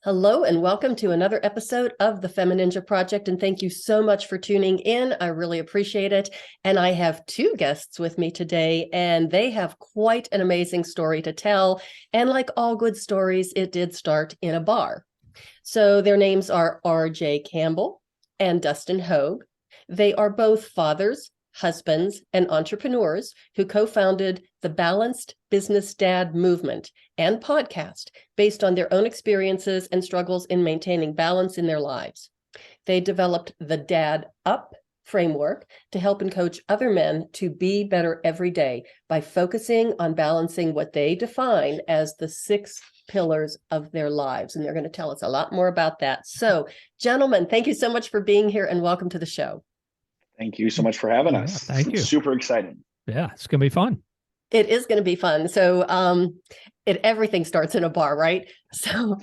Hello and welcome to another episode of the FemiNinja Project. And thank you so much for tuning in. I really appreciate it. And I have two guests with me today, and they have quite an amazing story to tell. And like all good stories, it did start in a bar. So their names are R.J. Campbell and Dustin Hoog. They are both fathers, husbands, and entrepreneurs who co-founded the Balanced Business Dad movement and podcast based on their own experiences and struggles in maintaining balance in their lives. They developed the Dad Up framework to help and coach other men to be better every day by focusing on balancing what they define as the 6 pillars of their lives. And they're going to tell us a lot more about that. So, gentlemen, thank you so much for being here and welcome to the show. Thank you so much for having us. Thank you. Super excited. Yeah, it's going to be fun. It is going to be fun. So everything starts in a bar, right? So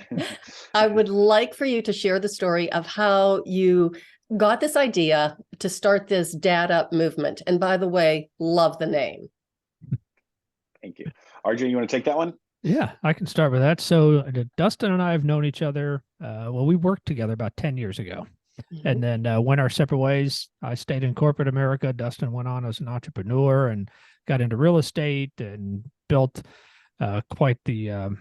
I would like for you to share the story of how you got this idea to start this Dad Up movement. And by the way, love the name. Thank you. RJ, you want to take that one? Yeah, I can start with that. So Dustin and I have known each other. We worked together about 10 years ago. And then went our separate ways. I stayed in corporate America. Dustin went on as an entrepreneur and got into real estate and built quite the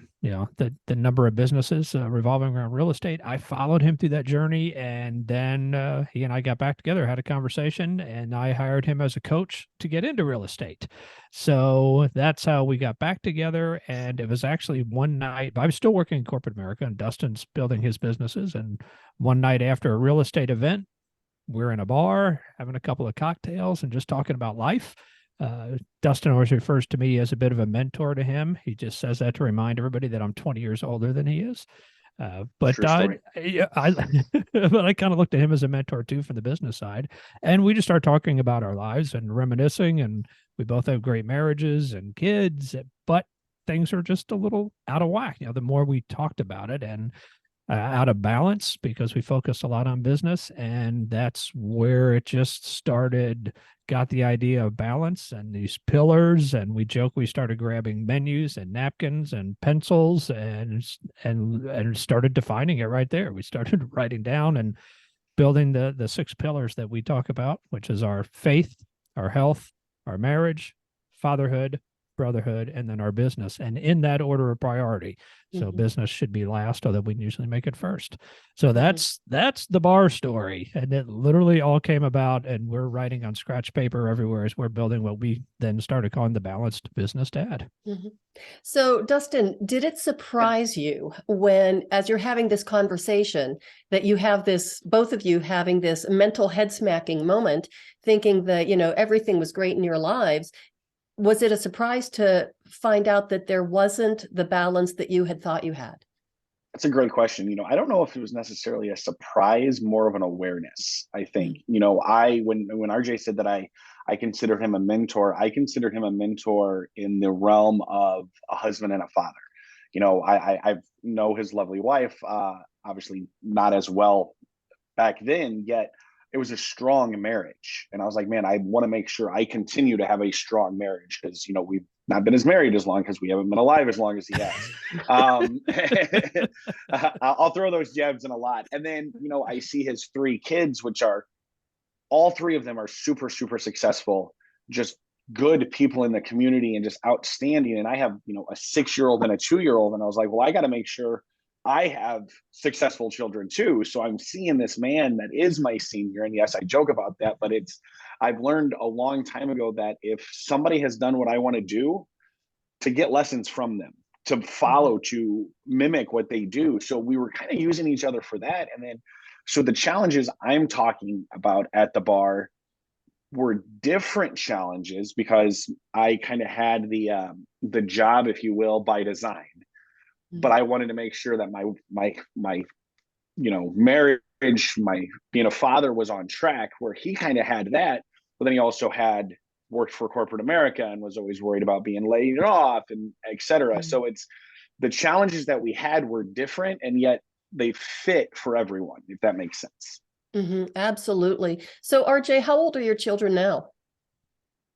number of businesses revolving around real estate. I followed him through that journey, and then he and I got back together, had a conversation, and I hired him as a coach to get into real estate. So that's how we got back together. And it was actually one night, I was still working in corporate America, and Dustin's building his businesses. And one night after a real estate event, we're in a bar having a couple of cocktails and just talking about life. Dustin always refers to me as a bit of a mentor to him. He just says that to remind everybody that I'm 20 years older than he is. But I kind of looked at him as a mentor too from the business side. And we just started talking about our lives and reminiscing. And we both have great marriages and kids, but things are just a little out of whack. The more we talked about it and out of balance, because we focus a lot on business, and that's where it just started. Got the idea of balance and these pillars, and we joke we started grabbing menus and napkins and pencils and started defining it right there. We started writing down and building the 6 pillars that we talk about, which is our faith, our health, our marriage, fatherhood, brotherhood, and then our business, and in that order of priority. So business should be last, although we usually make it first. So that's the bar story, and it literally all came about, and we're writing on scratch paper everywhere as we're building what we then started calling the Balanced Business Dad. So Dustin, did it surprise you when, as you're having this conversation, that you have this, both of you having this mental head smacking moment, thinking that, everything was great in your lives? Was it a surprise to find out that there wasn't the balance that you had thought you had? That's a great question. I don't know if it was necessarily a surprise, more of an awareness, I think. When RJ said that I consider him a mentor, I consider him a mentor in the realm of a husband and a father. I know his lovely wife, obviously not as well back then, yet it was a strong marriage. And I was like, man, I want to make sure I continue to have a strong marriage, because, we've not been as married as long, because we haven't been alive as long as he has. I'll throw those jabs in a lot. And then, I see his 3 kids, which are, all 3 of them are super, super successful, just good people in the community and just outstanding. And I have, a 6-year-old and a 2-year-old. And I was like, well, I got to make sure I have successful children too. So I'm seeing this man that is my senior. And yes, I joke about that, but I've learned a long time ago that if somebody has done what I want to do, to get lessons from them, to follow, to mimic what they do. So we were kind of using each other for that. And then, so the challenges I'm talking about at the bar were different challenges, because I kind of had the job, if you will, by design. But I wanted to make sure that my marriage, my being a father, was on track, where he kind of had that, but then he also had worked for corporate America and was always worried about being laid off and et cetera. So it's the challenges that we had were different, and yet they fit for everyone, if that makes sense. Absolutely. So RJ, how old are your children now?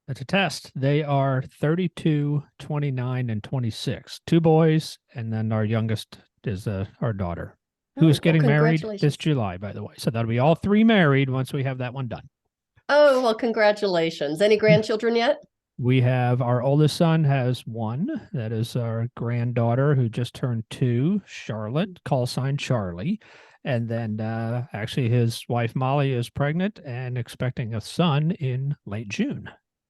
That's a test. They are 32, 29, and 26. 2 boys, and then our youngest is our daughter. who's Oh, well, getting married this congratulations. July, by the way. So that'll be all three married once we have that one done. Oh, well, congratulations. Any grandchildren yet? We have our oldest son has one. That is our granddaughter who just turned 2, Charlotte, call sign Charlie. And then actually his wife Molly is pregnant and expecting a son in late June.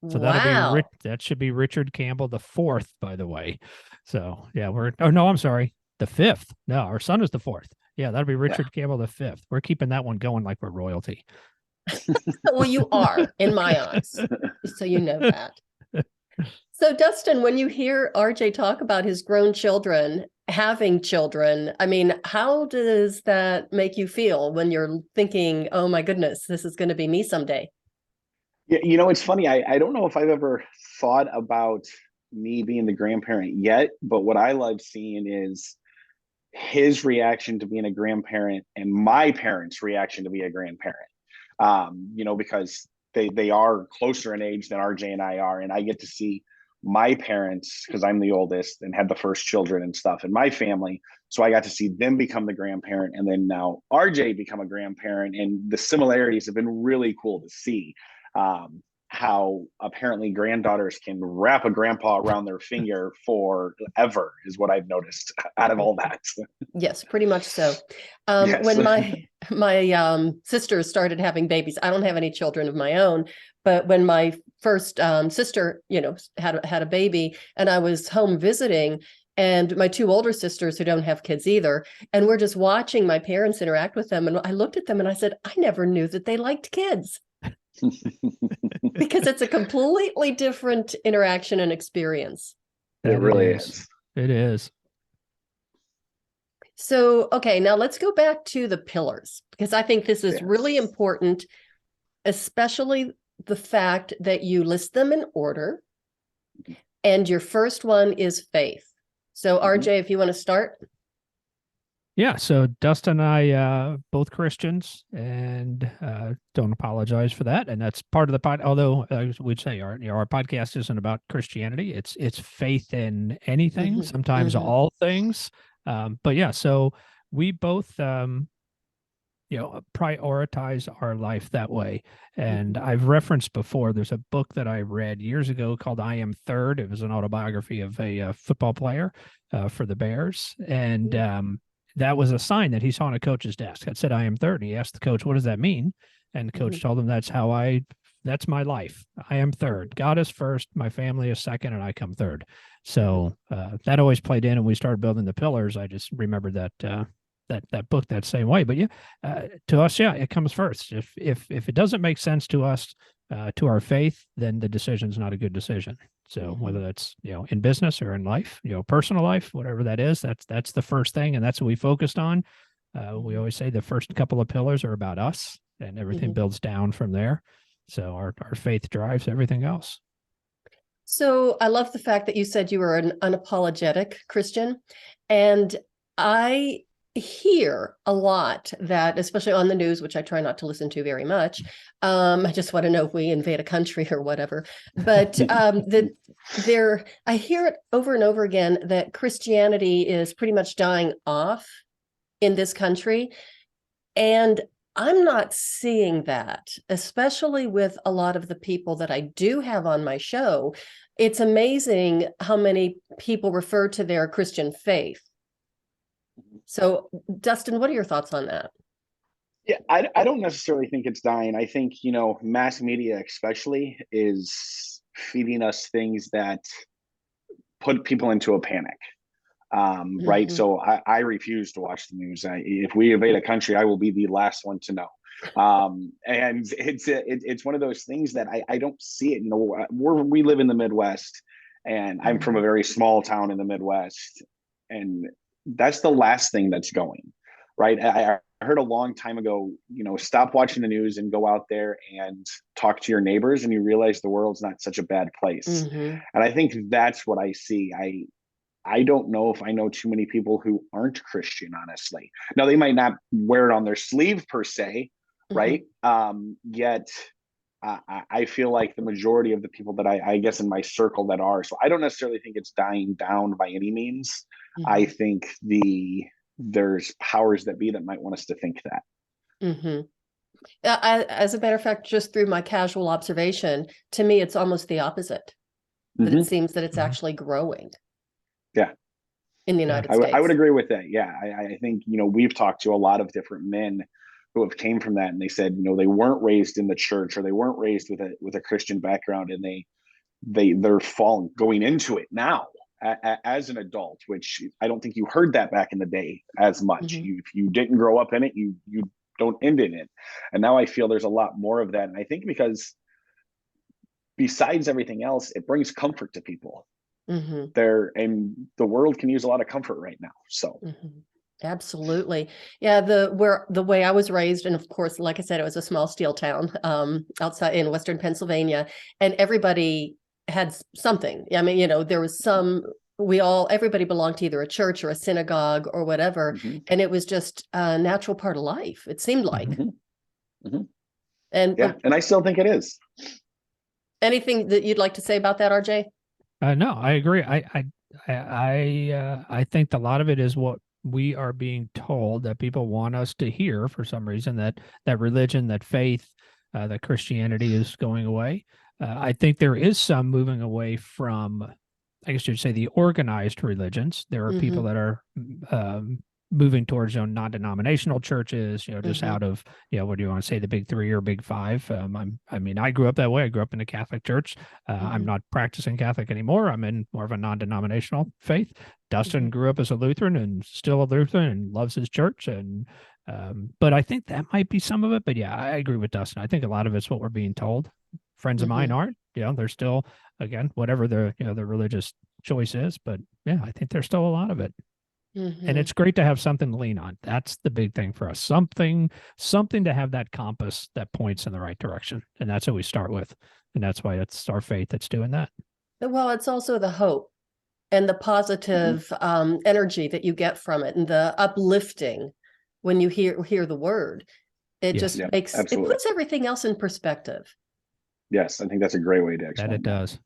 So Wow. that should be Richard Campbell the 4th, by the way. So yeah, no, I'm sorry, the 5th. No, our son is the 4th. Yeah, that'll be Yeah. Richard Campbell the 5th. We're keeping that one going like we're royalty. Well, you are in my eyes, so you know that. So, Dustin, when you hear RJ talk about his grown children having children, I mean, how does that make you feel when you're thinking, oh my goodness, this is going to be me someday? Yeah, it's funny. I don't know if I've ever thought about me being the grandparent yet, but what I love seeing is his reaction to being a grandparent and my parents' reaction to be a grandparent. Because they are closer in age than RJ and I are, and I get to see my parents because I'm the oldest and had the first children and stuff in my family. So I got to see them become the grandparent, and then now RJ become a grandparent, and the similarities have been really cool to see. How apparently granddaughters can wrap a grandpa around their finger forever is what I've noticed out of all that. Yes, pretty much so. Yes. When my sisters started having babies, I don't have any children of my own, but when my first sister, had a baby, and I was home visiting, and my two older sisters who don't have kids either, and we're just watching my parents interact with them, and I looked at them and I said, I never knew that they liked kids. Because it's a completely different interaction and experience. It really is. It is. So, okay, now let's go back to the pillars, because I think this is really important, especially the fact that you list them in order. And your first one is faith. So, RJ, if you want to start. Yeah, so Dustin and I, both Christians, and don't apologize for that. And that's part of the pod. Although we'd say our podcast isn't about Christianity; it's faith in anything, sometimes all things. But yeah, so we both, prioritize our life that way. And I've referenced before. There's a book that I read years ago called "I Am Third." It was an autobiography of a football player for the Bears, and that was a sign that he saw on a coach's desk. It said, "I am third." And he asked the coach, "What does that mean?" And the coach told him, that's my life. I am third. God is first. My family is second, and I come third. So that always played in, and we started building the pillars. I just remembered that that book that same way. But to us, it comes first. If it doesn't make sense to us, to our faith, then the decision's not a good decision. So whether that's, in business or in life, personal life, whatever that is, that's the first thing. And that's what we focused on. We always say the first couple of pillars are about us, and everything builds down from there. So our faith drives everything else. So I love the fact that you said you were an unapologetic Christian. And I hear a lot that, especially on the news, which I try not to listen to very much. I just want to know if we invade a country or whatever. But I hear it over and over again that Christianity is pretty much dying off in this country. And I'm not seeing that, especially with a lot of the people that I do have on my show. It's amazing how many people refer to their Christian faith. So, Dustin, what are your thoughts on that? Yeah, I don't necessarily think it's dying. I think, mass media especially is feeding us things that put people into a panic. Right. So I refuse to watch the news. If we invade a country, I will be the last one to know. And it's one of those things that I don't see it. We live in the Midwest, and I'm from a very small town in the Midwest, and that's the last thing that's going. Right. I heard a long time ago, stop watching the news and go out there and talk to your neighbors, and you realize the world's not such a bad place. And I think that's what I see. I don't know if I know too many people who aren't Christian, honestly. Now, they might not wear it on their sleeve per se, right? Yet I feel like the majority of the people that I guess in my circle that are. So I don't necessarily think it's dying down by any means. I think the there's powers that be that might want us to think that. Mm-hmm. As a matter of fact, just through my casual observation, to me, it's almost the opposite. That it seems that it's actually growing. Yeah. In the United States. I would agree with that. Yeah. I think, we've talked to a lot of different men who have came from that, and they said, they weren't raised in the church, or they weren't raised with a Christian background, and they're going into it now as an adult, which I don't think you heard that back in the day as much. If you didn't grow up in it, you don't end in it. And now I feel there's a lot more of that. And I think because besides everything else, it brings comfort to people. And the world can use a lot of comfort right now. So absolutely. Yeah, the way I was raised, and of course, like I said, it was a small steel town outside in Western Pennsylvania, and everybody had something. I mean, there was everybody belonged to either a church or a synagogue or whatever, and it was just a natural part of life, it seemed like. And yeah, and I still think it is. Anything that you'd like to say about that, RJ? No, I agree. I think a lot of it is what we are being told that people want us to hear for some reason, that religion, that faith, that Christianity is going away. I think there is some moving away from, I guess you'd say, the organized religions. There are people that are moving towards non-denominational churches, just out of, what do you want to say, the big three or big five. I mean, I grew up that way. I grew up in a Catholic church. I'm not practicing Catholic anymore. I'm in more of a non-denominational faith. Dustin grew up as a Lutheran and still a Lutheran and loves his church. And but I think that might be some of it. But yeah, I agree with Dustin. I think a lot of it's what we're being told. Friends of mine aren't. They're still, again, whatever their their religious choice is. But yeah, I think there's still a lot of it. And it's great to have something to lean on. That's the big thing for us. Something to have that compass that points in the right direction. And that's what we start with. And that's why it's our faith that's doing that. Well, it's also the hope and the positive energy that you get from it, and the uplifting when you hear the word. It just makes, it puts everything else in perspective. Yes, I think that's a great way to explain that. It does.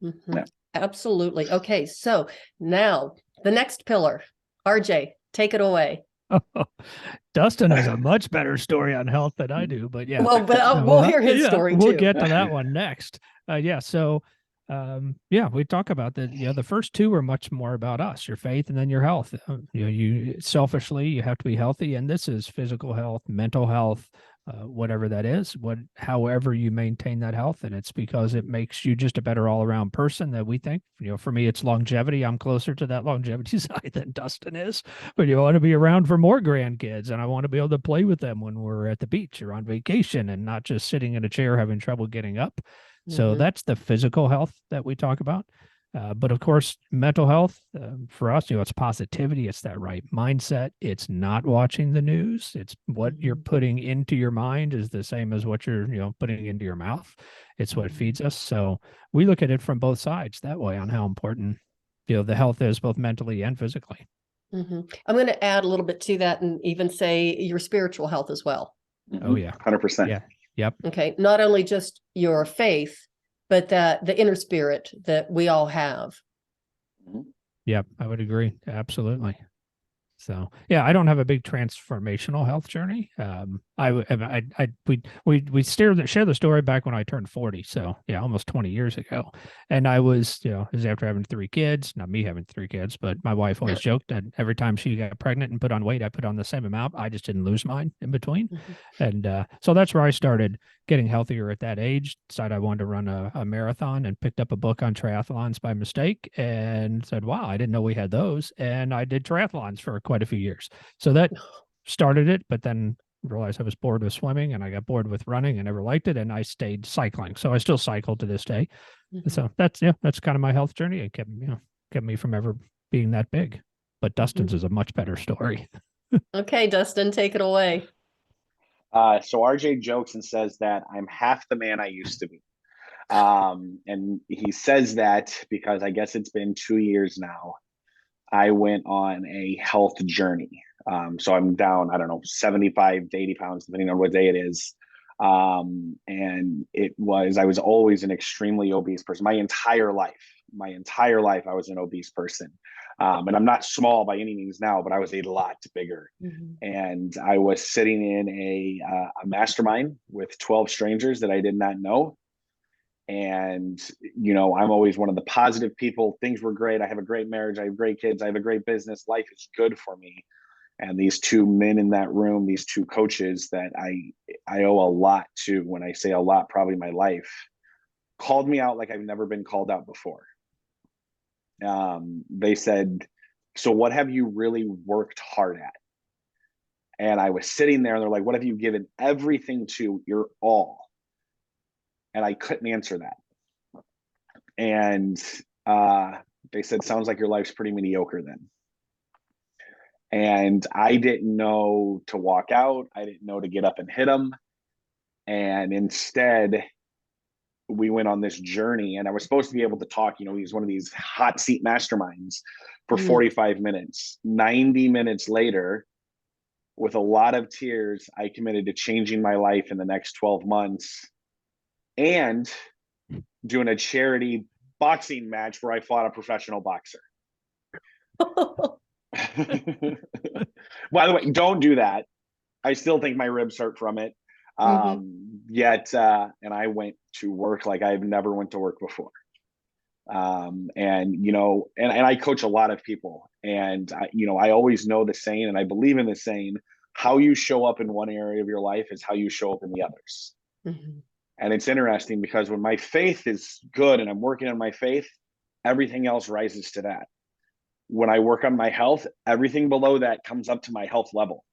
Yeah. Absolutely. Okay, so now the next pillar. RJ, take it away. Dustin has a much better story on health than I do, but yeah. Well, but we'll hear his story too. We'll get to that one next. So we talk about that. The first two are much more about us, your faith, and then your health. You selfishly, you have to be healthy, and this is physical health, mental health, whatever that is, however you maintain that health. And it's because it makes you just a better all around person, that we think. For me, it's longevity. I'm closer to that longevity side than Dustin is, but you want to be around for more grandkids, and I want to be able to play with them when we're at the beach or on vacation, and not just sitting in a chair having trouble getting up. So that's the physical health that we talk about. But of course, mental health for us, it's positivity. It's that right mindset. It's not watching the news. It's what you're putting into your mind is the same as what you're, putting into your mouth. It's what feeds us. So we look at it from both sides that way on how important, the health is, both mentally and physically. I'm going to add a little bit to that, and even say your spiritual health as well. Oh yeah. 100%. Yeah. Yep. Okay. Not only just your faith, but the inner spirit that we all have. Yep, I would agree. Absolutely. So yeah, I don't have a big transformational health journey. We share the story back when I turned 40. So yeah, almost 20 years ago. And I was, it was after having 3 kids, not me having 3 kids, but my wife always joked that every time she got pregnant and put on weight, I put on the same amount. I just didn't lose mine in between. And so that's where I started getting healthier at that age. Decided I wanted to run a marathon, and picked up a book on triathlons by mistake, and said, wow, I didn't know we had those. And I did triathlons for quite a few years. So that started it, but then realized I was bored with swimming, and I got bored with running and never liked it. And I stayed cycling. So I still cycle to this day. So that's kind of my health journey. It kept me from ever being that big. But Dustin's is a much better story. Okay, Dustin, take it away. So RJ jokes and says that I'm half the man I used to be. And he says that because I guess it's been 2 years now. I went on a health journey. So I'm down, I don't know, 75 to 80 pounds, depending on what day it is. And I was always an extremely obese person. My entire life, I was an obese person. And I'm not small by any means now, but I was a lot bigger. And I was sitting in a mastermind with 12 strangers that I did not know. And, you know, I'm always one of the positive people. Things were great. I have a great marriage. I have great kids. I have a great business. Life is good for me. And these two men in that room, these two coaches that I owe a lot to, when I say a lot, probably my life, called me out like I've never been called out before. They said, so what have you really worked hard at? And I was sitting there and they're like, what have you given everything to, your all? And I couldn't answer that. And they said, sounds like your life's pretty mediocre then. And I didn't know to walk out. I didn't know to get up and hit them. And instead, we went on this journey, and I was supposed to be able to talk. You know, he's one of these hot seat masterminds for 45 minutes. 90 minutes later, with a lot of tears, I committed to changing my life in the next 12 months and doing a charity boxing match where I fought a professional boxer. By the way, don't do that. I still think my ribs hurt from it. And I went to work like I've never went to work before. And, you know, and I coach a lot of people, and you know, I always know the saying, and I believe in the saying, how you show up in one area of your life is how you show up in the others. And it's interesting because when my faith is good and I'm working on my faith, everything else rises to that. When I work on my health, everything below that comes up to my health level.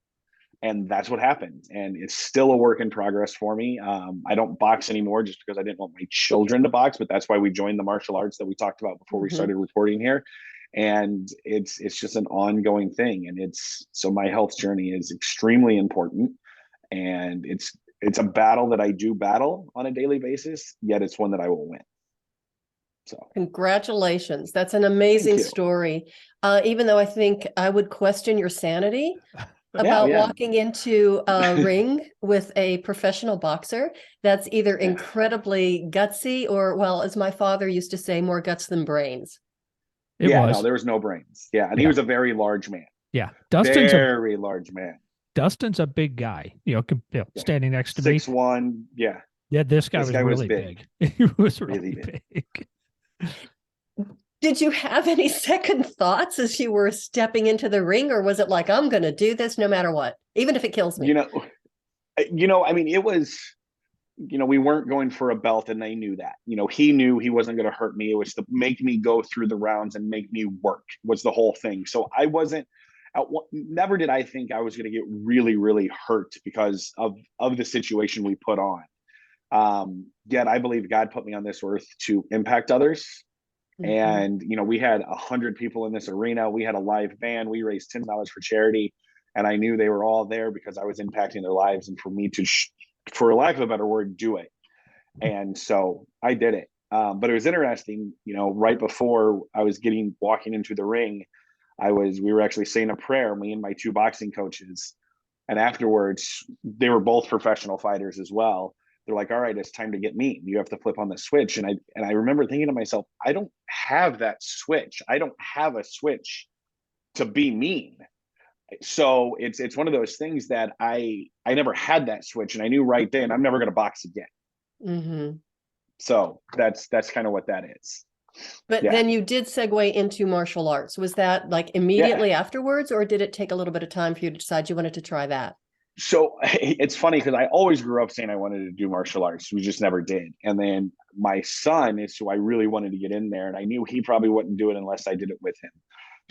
And that's what happened. And it's still a work in progress for me. I don't box anymore just because I didn't want my children to box, but that's why we joined the martial arts that we talked about before we started recording here. And it's just an ongoing thing. And so my health journey is extremely important. And it's a battle that I do battle on a daily basis, yet it's one that I will win. So congratulations. That's an amazing story. Even though I think I would question your sanity about walking into a ring with a professional boxer. That's either incredibly gutsy or, well, as my father used to say, more guts than brains. No, there was no brains. And he was a very large man. Dustin's very large man. Dustin's a big guy, you know, standing next to me. 6'1". Yeah, this guy was really big. He was really big. Did you have any second thoughts as you were stepping into the ring, or was it like, I'm going to do this no matter what, even if it kills me? You know, I mean, it was, you know, we weren't going for a belt, and they knew that. You know, he knew he wasn't going to hurt me. It was to make me go through the rounds and make me work was the whole thing. So I wasn't, never did I think I was going to get really, really hurt because of the situation we put on. Yet I believe God put me on this earth to impact others. And, you know, we had 100 people in this arena. We had a live band. We raised $10 for charity. And I knew they were all there because I was impacting their lives, and for me to, for lack of a better word, do it. And so I did it. But it was interesting, you know, right before I was walking into the ring, we were actually saying a prayer, me and my two boxing coaches. And afterwards, they were both professional fighters as well. They're like, all right, it's time to get mean. You have to flip on the switch. And I remember thinking to myself, I don't have that switch. I don't have a switch to be mean. So it's one of those things that I never had that switch, and I knew right then I'm never going to box again. So that's kind of what that is. But then you did segue into martial arts. Was that like immediately afterwards, or did it take a little bit of time for you to decide you wanted to try that? So it's funny because I always grew up saying I wanted to do martial arts. We just never did. And then my son is who I really wanted to get in there. And I knew he probably wouldn't do it unless I did it with him.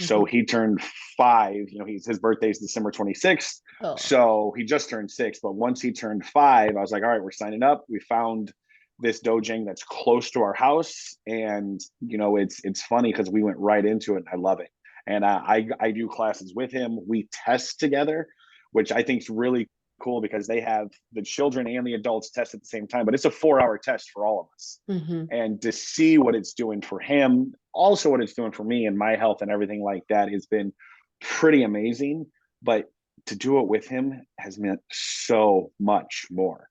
So he turned 5. You know, his birthday is December 26th. So he just turned 6. But once he turned 5, I was like, all right, we're signing up. We found this dojang that's close to our house. And, you know, it's funny because we went right into it. And I love it. And I do classes with him. We test together, which I think is really cool because they have the children and the adults test at the same time, but it's a 4-hour test for all of us. And to see what it's doing for him, also what it's doing for me and my health and everything like that has been pretty amazing. But to do it with him has meant so much more.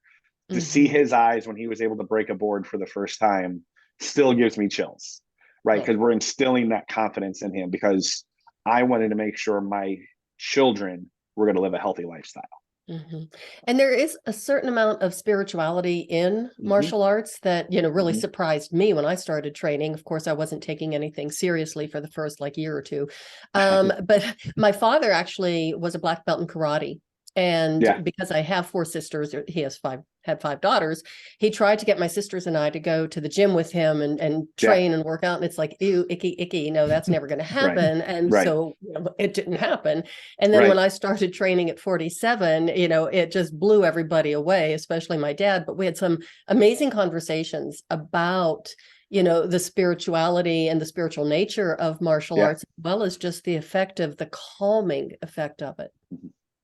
To see his eyes when he was able to break a board for the first time still gives me chills, right? Because we're instilling that confidence in him, because I wanted to make sure my children were going to live a healthy lifestyle. Mhm. And there is a certain amount of spirituality in martial arts that, really surprised me when I started training. Of course, I wasn't taking anything seriously for the first year or two. But my father actually was a black belt in karate. And Yeah. because I have 4 sisters, he had 5 daughters, he tried to get my sisters and I to go to the gym with him and train and work out. And it's like, ew, icky, no, that's never going to happen. And so it didn't happen. And then when I started training at 47, it just blew everybody away, especially my dad. But we had some amazing conversations about, the spirituality and the spiritual nature of martial arts, as well as just the calming effect of it.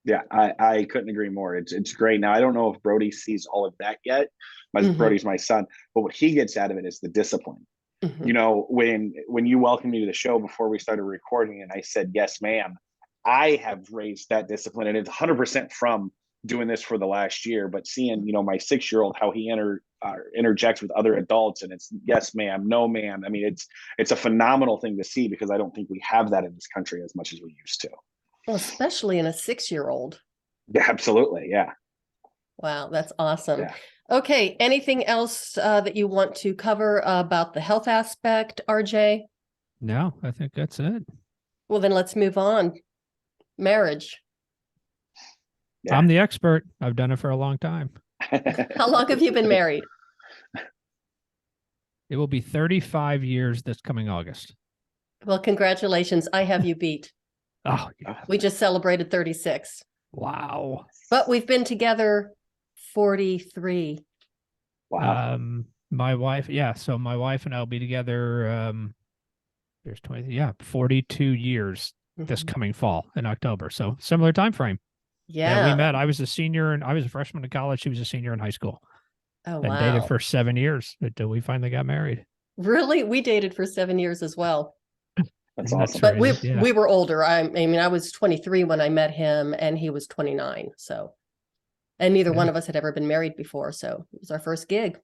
Yeah, I couldn't agree more. It's great. Now, I don't know if Brody sees all of that yet. Brody's my son, but what he gets out of it is the discipline. When you welcomed me to the show before we started recording, and I said, yes, ma'am, I have raised that discipline, and it's 100% from doing this for the last year. But seeing, my 6-year-old, how he interjects with other adults, and it's yes, ma'am, no, ma'am. I mean, it's a phenomenal thing to see, because I don't think we have that in this country as much as we used to. Well, especially in a 6-year-old. Yeah, absolutely. Yeah. Wow, that's awesome. Yeah. Okay, anything else that you want to cover about the health aspect, RJ? No, I think that's it. Well, then let's move on. Marriage. Yeah. I'm the expert. I've done it for a long time. How long have you been married? It will be 35 years this coming August. Well, congratulations. I have you beat. Oh, yeah. We just celebrated 36. Wow. But we've been together 43. Wow. My wife, so my wife and I will be together there's 42 years this coming fall in October. So similar time frame. Yeah. We met. I was a senior and I was a freshman in college. She was a senior in high school. Oh, and dated for 7 years until we finally got married. Really? We dated for 7 years as well. That's awesome. But we were older. I mean, I was 23 when I met him, and he was 29. So, and neither one of us had ever been married before. So it was our first gig,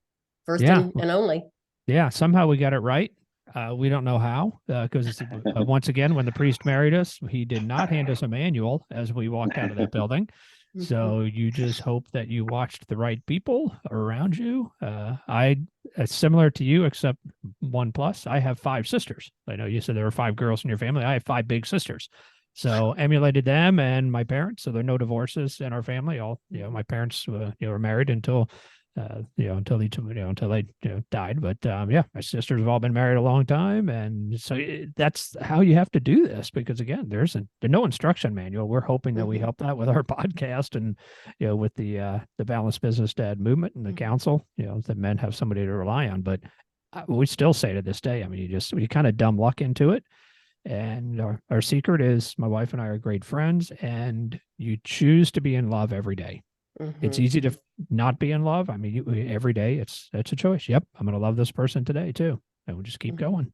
and only. Yeah. Somehow we got it right. We don't know how, because once again, when the priest married us, he did not hand us a manual as we walked out of that building. So you just hope that you watched the right people around you. Similar to you, except 1+. I have 5 sisters. I know you said there were 5 girls in your family. I have 5 big sisters. So emulated them and my parents. So there are no divorces in our family. All, my parents, were married until they died. But my sisters have all been married a long time, and so that's how you have to do this. Because again, there's no instruction manual. We're hoping that we help that with our podcast and with the Balanced Business Dad movement and the council. That men have somebody to rely on. But we still say to this day, I mean, you kind of dumb luck into it. And our secret is my wife and I are great friends, and you choose to be in love every day. It's easy to not be in love. I mean, every day it's a choice. Yep, I'm going to love this person today too, and we'll just keep going.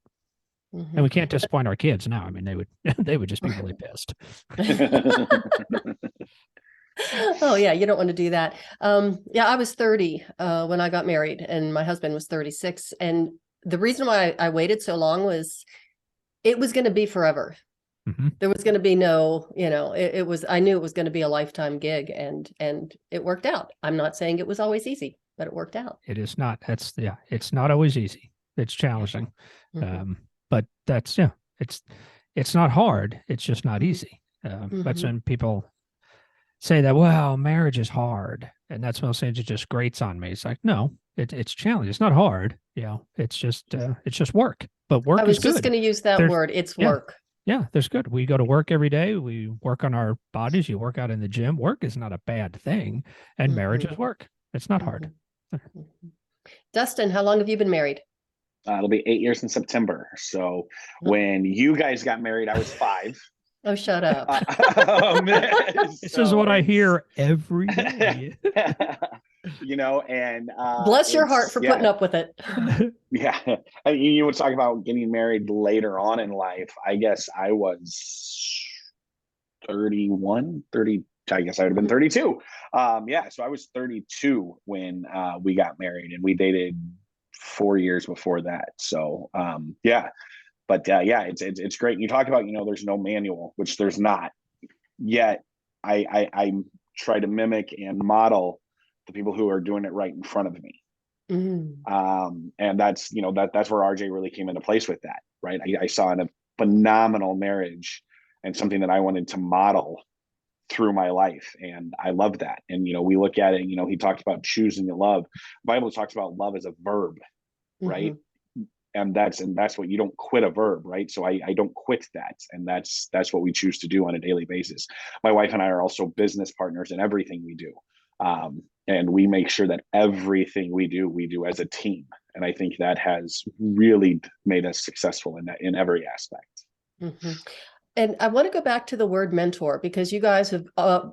And we can't disappoint our kids now. I mean, they would just be really pissed. Oh yeah, you don't want to do that. I was 30 when I got married, and my husband was 36. And the reason why I waited so long was it was going to be forever. There was going to be no, I knew it was going to be a lifetime gig, and it worked out. I'm not saying it was always easy, but it worked out. It is not. It's not always easy. It's challenging. But that's, it's not hard. It's just not easy. That's when people say that, well, marriage is hard. And that's when I'll say it just grates on me. It's like, no, it's challenging. It's not hard. It's just work, but work is good. I was just going to use that word. It's work. Yeah, there's good. We go to work every day. We work on our bodies. You work out in the gym. Work is not a bad thing. And marriage is work. It's not hard. Dustin, how long have you been married? It'll be 8 years in September. So when you guys got married, I was 5. Oh, shut up. This is what I hear every day. And bless your heart for putting up with it. Yeah. I mean, you would talk about getting married later on in life. I guess I was 30, I guess I would have been 32. So I was 32 when we got married, and we dated 4 years before that. So But yeah, it's great. And you talk about, there's no manual, which there's not. Yet I try to mimic and model the people who are doing it right in front of me. And that's, that's where RJ really came into place with that, right? I saw in a phenomenal marriage and something that I wanted to model through my life. And I love that. And, we look at it, he talked about choosing to love. The Bible talks about love as a verb, right? And that's what, you don't quit a verb, right? So I don't quit that. And that's what we choose to do on a daily basis. My wife and I are also business partners in everything we do. And we make sure that everything we do as a team. And I think that has really made us successful in every aspect. And I want to go back to the word mentor, because you guys have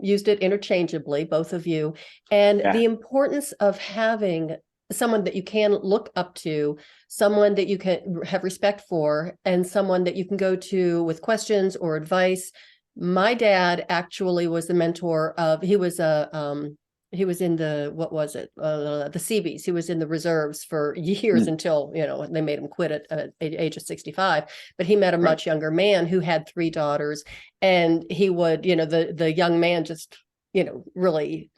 used it interchangeably, both of you, and the importance of having someone that you can look up to, someone that you can have respect for, and someone that you can go to with questions or advice. My dad actually was the mentor of, he was in the, what was it? The Seabees. He was in the reserves for years until, they made him quit at the age of 65, but he met a much younger man who had 3 daughters, and he would, the young man just, really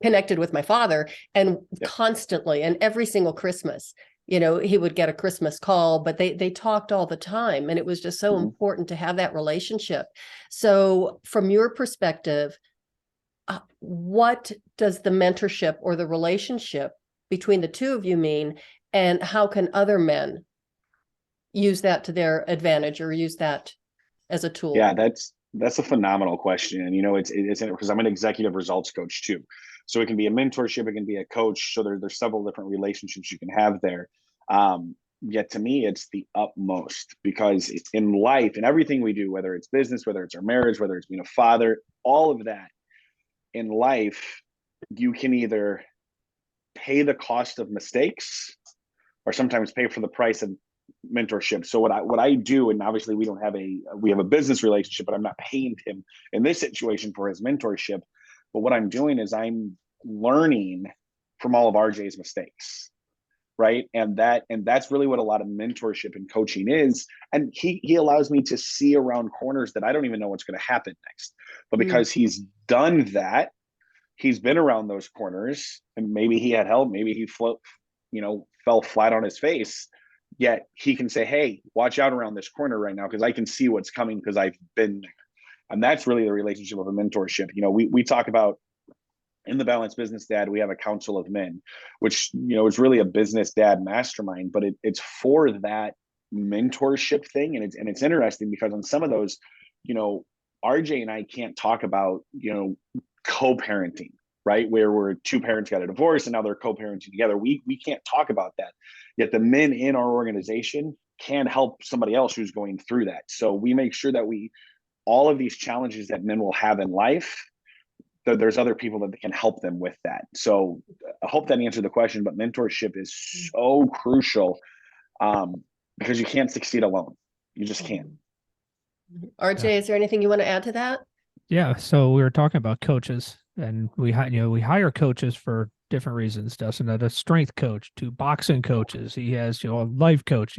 connected with my father, and constantly, and every single Christmas, he would get a Christmas call, but they talked all the time. And it was just so important to have that relationship. So from your perspective, what does the mentorship or the relationship between the two of you mean? And how can other men use that to their advantage, or use that as a tool? Yeah, that's a phenomenal question. And, it's because I'm an executive results coach too. So it can be a mentorship, it can be a coach. So there's several different relationships you can have there. Yet to me, it's the utmost, because in life and everything we do, whether it's business, whether it's our marriage, whether it's being a father, all of that in life, you can either pay the cost of mistakes or sometimes pay for the price of mentorship. So what I do, and obviously we have a business relationship, but I'm not paying him in this situation for his mentorship. But what I'm doing is I'm learning from all of RJ's mistakes, right? And that's really what a lot of mentorship and coaching is. And he allows me to see around corners that I don't even know what's going to happen next. But because he's done that, he's been around those corners, and maybe he had help, maybe he fell flat on his face. Yet he can say, hey, watch out around this corner right now, because I can see what's coming because I've been there. And that's really the relationship of a mentorship. We talk about in the Balanced Business Dad, we have a council of men, which, is really a business dad mastermind, but it's for that mentorship thing. And it's interesting because on some of those, RJ and I can't talk about, co-parenting, right? Where 2 parents got a divorce and now they're co-parenting together. We can't talk about that. Yet the men in our organization can help somebody else who's going through that. So we make sure that all of these challenges that men will have in life, there's other people that can help them with that. So I hope that answered the question, but mentorship is so crucial, because you can't succeed alone. You just can't. RJ, is there anything you want to add to that? Yeah. So we were talking about coaches, and we hire coaches for different reasons. Dustin had a strength coach, 2 boxing coaches. He has, a life coach.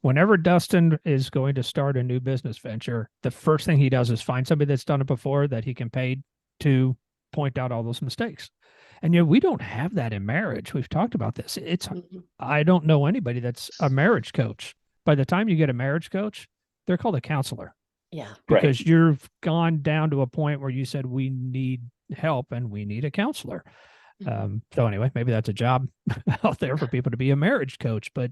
Whenever Dustin is going to start a new business venture, the first thing he does is find somebody that's done it before that he can pay to point out all those mistakes. And we don't have that in marriage. We've talked about this. I don't know anybody that's a marriage coach. By the time you get a marriage coach, they're called a counselor. Yeah. Because you've gone down to a point where you said, we need help and we need a counselor. So anyway, maybe that's a job out there for people to be a marriage coach, but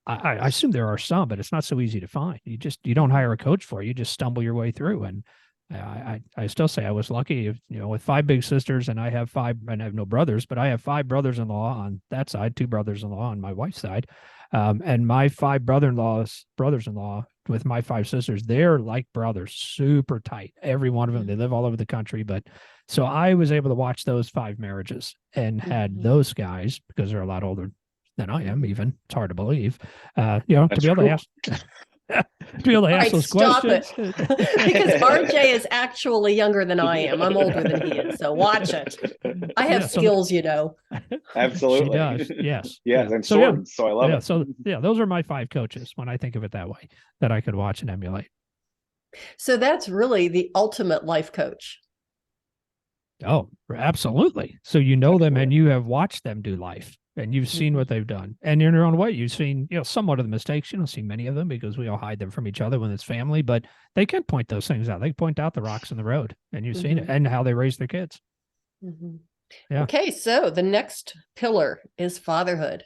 I assume there are some, but it's not so easy to find. You don't hire a coach for it. You just stumble your way through. And I still say I was lucky, with 5 big sisters, and I have 5, and I have no brothers, but I have 5 brothers-in-law on that side, 2 brothers-in-law on my wife's side. And my 5 brothers-in-law with my 5 sisters, they're like brothers, super tight. Every one of them, they live all over the country. But so I was able to watch those 5 marriages and had those guys, because they're a lot older than I am, even. It's hard to believe, to be able to ask. be able to All ask right, those stop questions. it. Because RJ is actually younger than I am. I'm older than he is. So watch it. I have Yeah, so skills, you know. Absolutely. she does. Yes. Yes, Yeah. and So yeah, swords. So I love yeah. it. So yeah, those are my 5 coaches when I think of it that way that I could watch and emulate. So that's really the ultimate life coach. Oh, absolutely. So you know them and Absolutely. you have watched them do life and you've seen what they've done. And in your own way, you've seen, somewhat of the mistakes. You don't see many of them because we all hide them from each other when it's family, but they can point those things out. They point out the rocks in the road and you've seen it and how they raise their kids. Yeah. Okay, so the next pillar is fatherhood.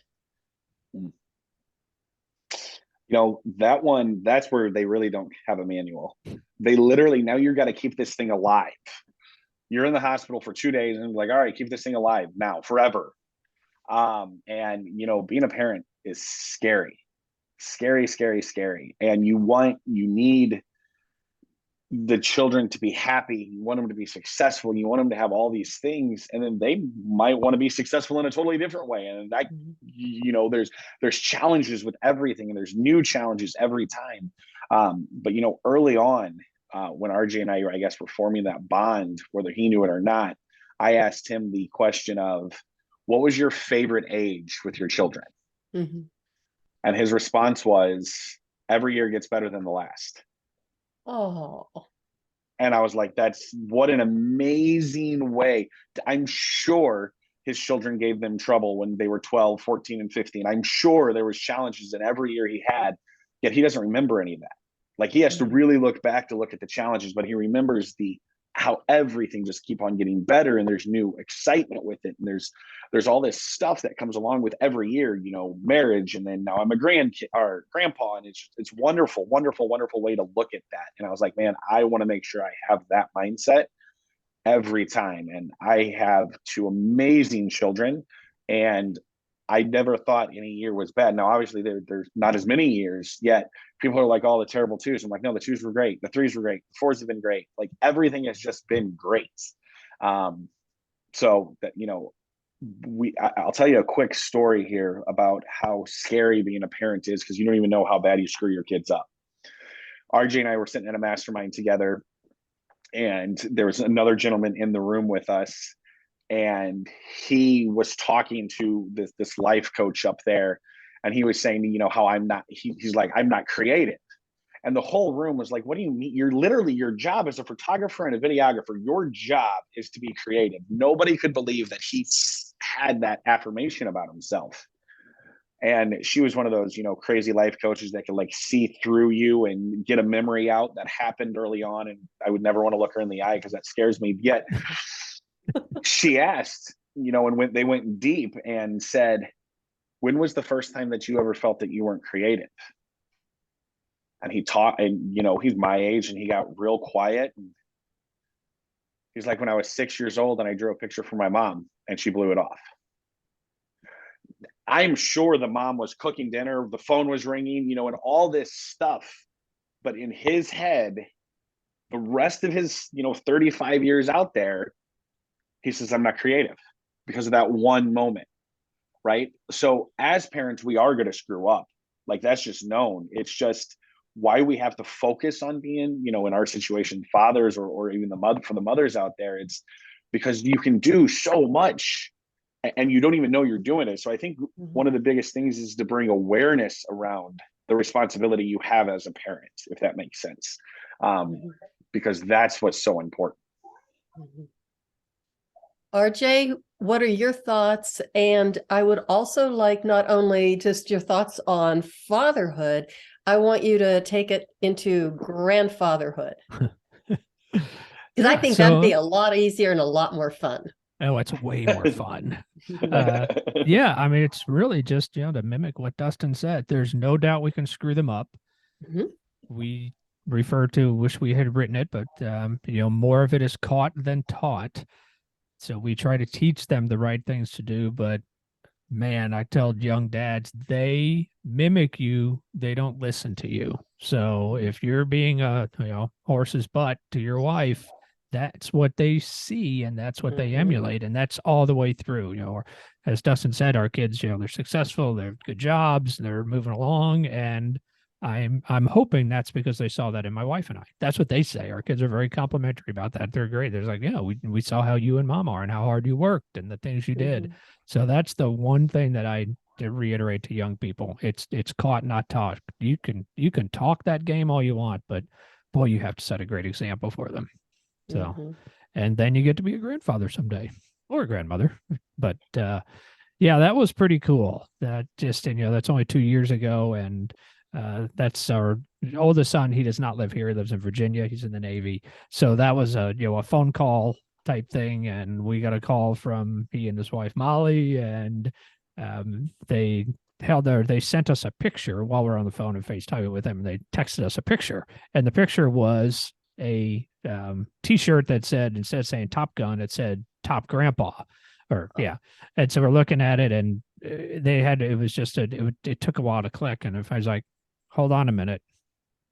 That one, that's where they really don't have a manual. They literally, now you've got to keep this thing alive. You're in the hospital for 2 days and like, all right, keep this thing alive now, forever. And being a parent is scary, scary, scary, scary. And you need the children to be happy. You want them to be successful. You want them to have all these things, and then they might want to be successful in a totally different way. And that, there's challenges with everything, and there's new challenges every time. But early on, when RJ and I guess, were forming that bond, whether he knew it or not, I asked him the question of, what was your favorite age with your children? And his response was, every year gets better than the last. Oh. And I was like, what an amazing way. I'm sure his children gave them trouble when they were 12, 14, and 15. I'm sure there was challenges in every year he had, yet he doesn't remember any of that. Like, he has to really look back to look at the challenges, but he remembers how everything just keep on getting better, and there's new excitement with it, and there's all this stuff that comes along with every year, marriage, and then now I'm a grandkid or grandpa, and it's wonderful, wonderful, wonderful way to look at that. And I was like, man, I want to make sure I have that mindset every time. And I have 2 amazing children, and I never thought any year was bad. Now, obviously, there's not as many years yet. People are like, oh, the terrible 2s. I'm like, no, the 2s were great. The 3s were great. The 4s have been great. Like, everything has just been great. So that, I'll tell you a quick story here about how scary being a parent is, because you don't even know how bad you screw your kids up. RJ and I were sitting in a mastermind together, and there was another gentleman in the room with us, and he was talking to this life coach up there, and he was saying, how I'm not, he's like, I'm not creative. And the whole room was like, what do you mean? Your job as a photographer and a videographer, your job is to be creative. Nobody could believe that he had that affirmation about himself. And she was one of those, crazy life coaches that could like see through you and get a memory out that happened early on. And I would never want to look her in the eye because that scares me. Yet she asked, and they went deep and said, when was the first time that you ever felt that you weren't creative? And he taught, and he's my age, and he got real quiet. And he's like, when I was 6 years old and I drew a picture for my mom and she blew it off. I'm sure the mom was cooking dinner, the phone was ringing, and all this stuff. But in his head, the rest of his, 35 years out there, he says, I'm not creative because of that one moment. Right. So as parents, we are going to screw up. Like, that's just known. It's just why we have to focus on being, in our situation, fathers, or even for the mothers out there. It's because you can do so much and you don't even know you're doing it. So I think one of the biggest things is to bring awareness around the responsibility you have as a parent, if that makes sense, because that's what's so important. RJ, what are your thoughts? And I would also like not only just your thoughts on fatherhood, I want you to take it into grandfatherhood. Because I think that'd be a lot easier and a lot more fun. Oh, it's way more fun. Yeah, I mean, it's really just, to mimic what Dustin said. There's no doubt we can screw them up. We wish we had written it, but, more of it is caught than taught. So we try to teach them the right things to do, but man, I tell young dads, they mimic you. They don't listen to you. So if you're being a, horse's butt to your wife, that's what they see and that's what they emulate. And that's all the way through, or as Dustin said, our kids, they're successful, they're good jobs, they're moving along. And I'm hoping that's because they saw that in my wife and I. That's what they say. Our kids are very complimentary about that. They're great. They're like, yeah, we saw how you and mom are and how hard you worked and the things you did. Mhm. So that's the one thing that I to reiterate to young people. It's caught, not taught. You can talk that game all you want, but boy, you have to set a great example for them. So, Mhm. and then you get to be a grandfather someday or a grandmother. But yeah, that was pretty cool. That just, and that's only 2 years ago, and that's our oldest son. He does not live here. He lives in Virginia. He's in the Navy. So that was a phone call type thing, and we got a call from he and his wife Molly, and they sent us a picture while we're on the phone and FaceTime with them, and they texted us a picture, and the picture was a T-shirt that said, instead of saying Top Gun, it said Top Grandpa, or yeah. And so we're looking at it, and it was just it took a while to click, and if I was like, hold on a minute,